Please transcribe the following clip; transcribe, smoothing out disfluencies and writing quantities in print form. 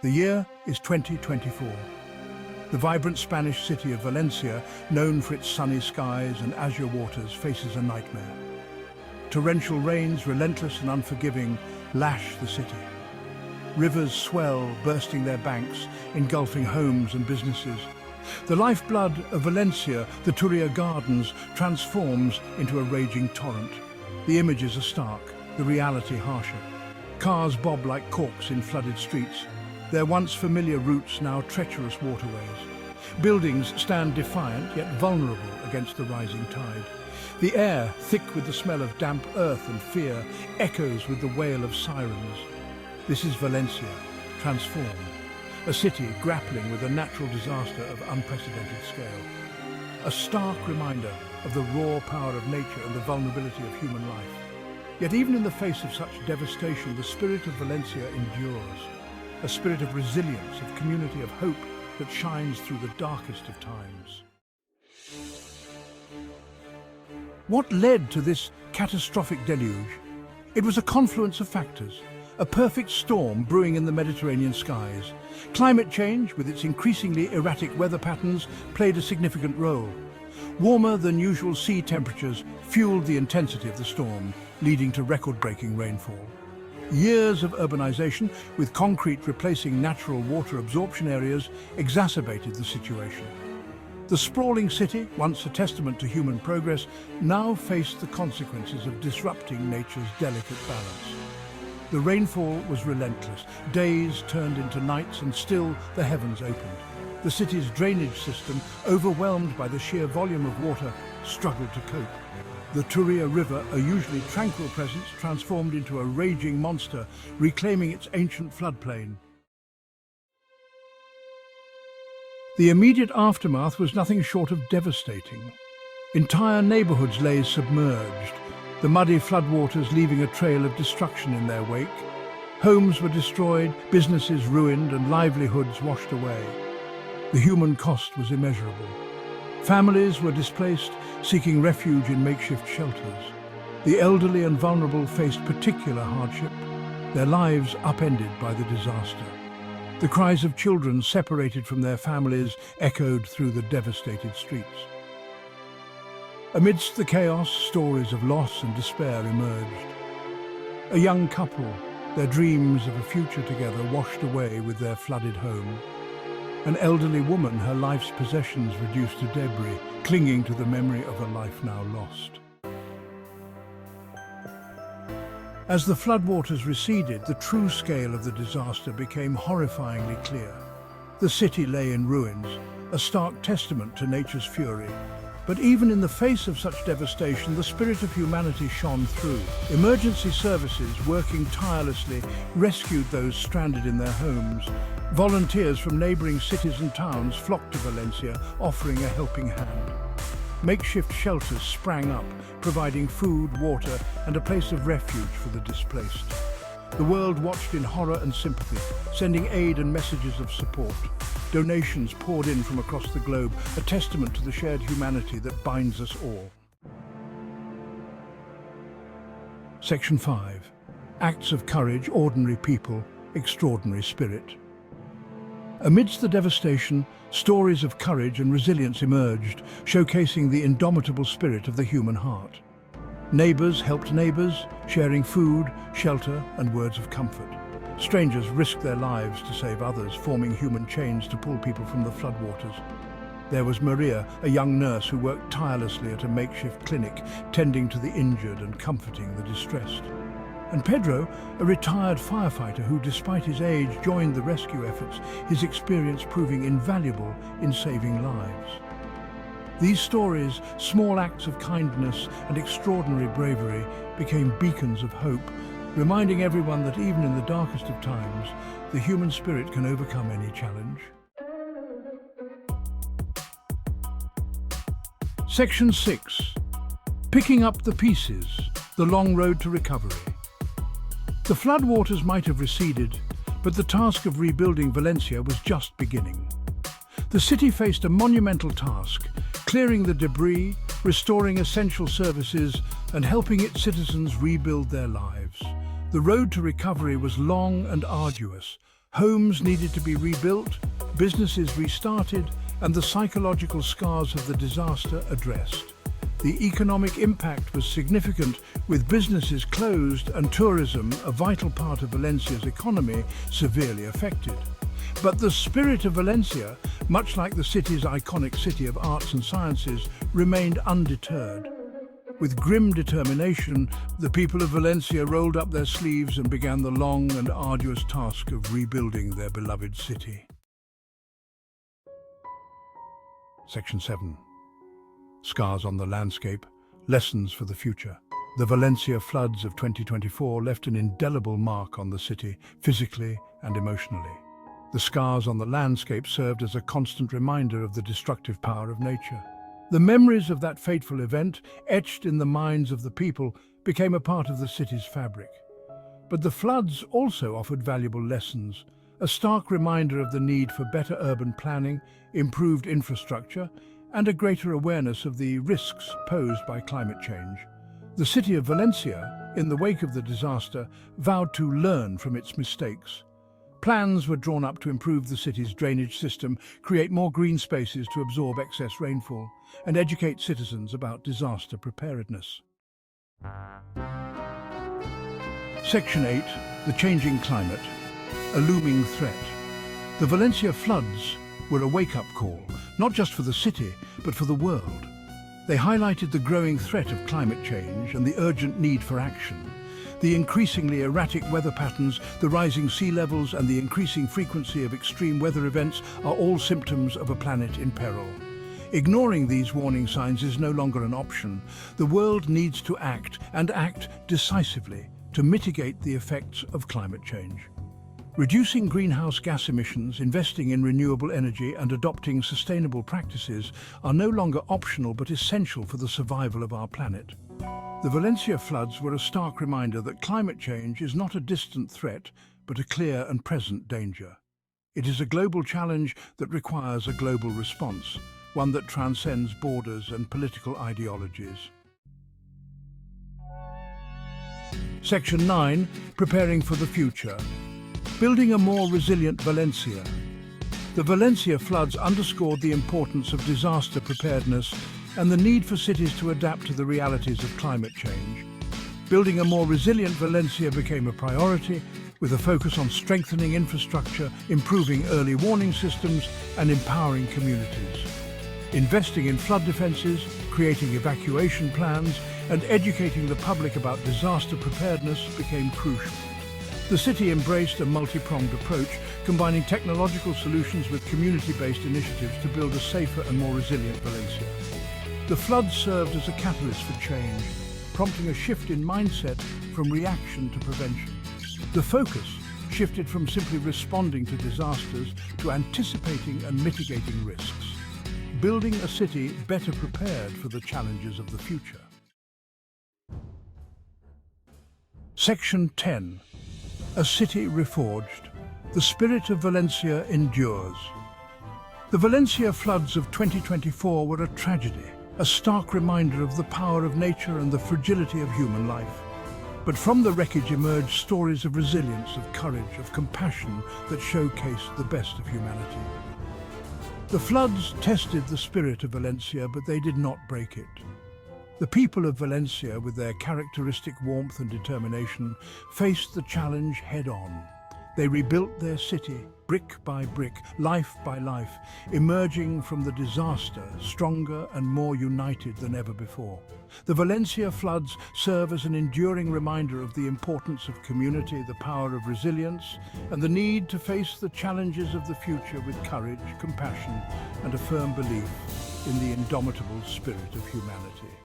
The year is 2024. The vibrant Spanish city of Valencia, known for its sunny skies and azure waters, faces a nightmare. Torrential rains, relentless and unforgiving, lash the city. Rivers swell, bursting their banks, engulfing homes and businesses. The lifeblood of Valencia, the Turia Gardens, transforms into a raging torrent. The images are stark, the reality harsher. Cars bob like corks in flooded streets, their once familiar routes now treacherous waterways. Buildings stand defiant yet vulnerable against the rising tide. The air, thick with the smell of damp earth and fear, echoes with the wail of sirens. This is Valencia, transformed. A city grappling with a natural disaster of unprecedented scale. A stark reminder of the raw power of nature and the vulnerability of human life. Yet even in the face of such devastation, the spirit of Valencia endures. A spirit of resilience, of community, of hope that shines through the darkest of times. What led to this catastrophic deluge? It was a confluence of factors. A perfect storm brewing in the Mediterranean skies. Climate change, with its increasingly erratic weather patterns, played a significant role. Warmer than usual sea temperatures fueled the intensity of the storm, leading to record-breaking rainfall. Years of urbanization, with concrete replacing natural water absorption areas, exacerbated the situation. The sprawling city, once a testament to human progress, now faced the consequences of disrupting nature's delicate balance. The rainfall was relentless. Days turned into nights and still the heavens opened. The city's drainage system, overwhelmed by the sheer volume of water, struggled to cope. The Turia River, a usually tranquil presence, transformed into a raging monster, reclaiming its ancient floodplain. The immediate aftermath was nothing short of devastating. Entire neighborhoods lay submerged, the muddy floodwaters leaving a trail of destruction in their wake. Homes were destroyed, businesses ruined, and livelihoods washed away. The human cost was immeasurable. Families were displaced, seeking refuge in makeshift shelters. The elderly and vulnerable faced particular hardship, their lives upended by the disaster. The cries of children separated from their families echoed through the devastated streets. Amidst the chaos, stories of loss and despair emerged. A young couple, their dreams of a future together washed away with their flooded home. An elderly woman, her life's possessions reduced to debris, clinging to the memory of a life now lost. As the floodwaters receded, the true scale of the disaster became horrifyingly clear. The city lay in ruins, a stark testament to nature's fury. But even in the face of such devastation, the spirit of humanity shone through. Emergency services, working tirelessly, rescued those stranded in their homes. Volunteers from neighboring cities and towns flocked to Valencia, offering a helping hand. Makeshift shelters sprang up, providing food, water, and a place of refuge for the displaced. The world watched in horror and sympathy, sending aid and messages of support. Donations poured in from across the globe, a testament to the shared humanity that binds us all. Section 5. Acts of courage, ordinary people, extraordinary spirit. Amidst the devastation, stories of courage and resilience emerged, showcasing the indomitable spirit of the human heart. Neighbors helped neighbors, sharing food, shelter, and words of comfort. Strangers risked their lives to save others, forming human chains to pull people from the floodwaters. There was Maria, a young nurse who worked tirelessly at a makeshift clinic, tending to the injured and comforting the distressed. And Pedro, a retired firefighter who, despite his age, joined the rescue efforts, his experience proving invaluable in saving lives. These stories, small acts of kindness and extraordinary bravery, became beacons of hope, reminding everyone that even in the darkest of times, the human spirit can overcome any challenge. Section 6. Picking up the pieces, the long road to recovery. The floodwaters might have receded, but the task of rebuilding Valencia was just beginning. The city faced a monumental task, clearing the debris, restoring essential services, and helping its citizens rebuild their lives. The road to recovery was long and arduous, Homes needed to be rebuilt, businesses restarted, and the psychological scars of the disaster addressed. The economic impact was significant, with businesses closed and tourism, a vital part of Valencia's economy, severely affected. But the spirit of Valencia, much like the city's iconic city of arts and sciences, remained undeterred. With grim determination, the people of Valencia rolled up their sleeves and began the long and arduous task of rebuilding their beloved city. Section 7. Scars on the landscape, lessons for the future. The Valencia floods of 2024 left an indelible mark on the city, physically and emotionally. The scars on the landscape served as a constant reminder of the destructive power of nature. The memories of that fateful event, etched in the minds of the people, became a part of the city's fabric. But the floods also offered valuable lessons, a stark reminder of the need for better urban planning, improved infrastructure, and a greater awareness of the risks posed by climate change. The city of Valencia, in the wake of the disaster, vowed to learn from its mistakes. Plans were drawn up to improve the city's drainage system, create more green spaces to absorb excess rainfall, and educate citizens about disaster preparedness. Section 8. The changing climate. A looming threat. The Valencia floods were a wake-up call, not just for the city, but for the world. They highlighted the growing threat of climate change and the urgent need for action. The increasingly erratic weather patterns, the rising sea levels, and the increasing frequency of extreme weather events are all symptoms of a planet in peril. Ignoring these warning signs is no longer an option. The world needs to act, and act decisively, to mitigate the effects of climate change. Reducing greenhouse gas emissions, investing in renewable energy, and adopting sustainable practices are no longer optional but essential for the survival of our planet. The Valencia floods were a stark reminder that climate change is not a distant threat, but a clear and present danger. It is a global challenge that requires a global response, one that transcends borders and political ideologies. Section 9. Preparing for the future. Building a more resilient Valencia. The Valencia floods underscored the importance of disaster preparedness and the need for cities to adapt to the realities of climate change. Building a more resilient Valencia became a priority, with a focus on strengthening infrastructure, improving early warning systems, and empowering communities. Investing in flood defences, creating evacuation plans, and educating the public about disaster preparedness became crucial. The city embraced a multi-pronged approach, combining technological solutions with community-based initiatives to build a safer and more resilient Valencia. The floods served as a catalyst for change, prompting a shift in mindset from reaction to prevention. The focus shifted from simply responding to disasters to anticipating and mitigating risks, building a city better prepared for the challenges of the future. Section 10. A city reforged. The spirit of Valencia endures. The Valencia floods of 2024 were a tragedy, a stark reminder of the power of nature and the fragility of human life. But from the wreckage emerged stories of resilience, of courage, of compassion that showcased the best of humanity. The floods tested the spirit of Valencia, but they did not break it. The people of Valencia, with their characteristic warmth and determination, faced the challenge head-on. They rebuilt their city, brick by brick, life by life, emerging from the disaster stronger and more united than ever before. The Valencia floods serve as an enduring reminder of the importance of community, the power of resilience, and the need to face the challenges of the future with courage, compassion, and a firm belief in the indomitable spirit of humanity.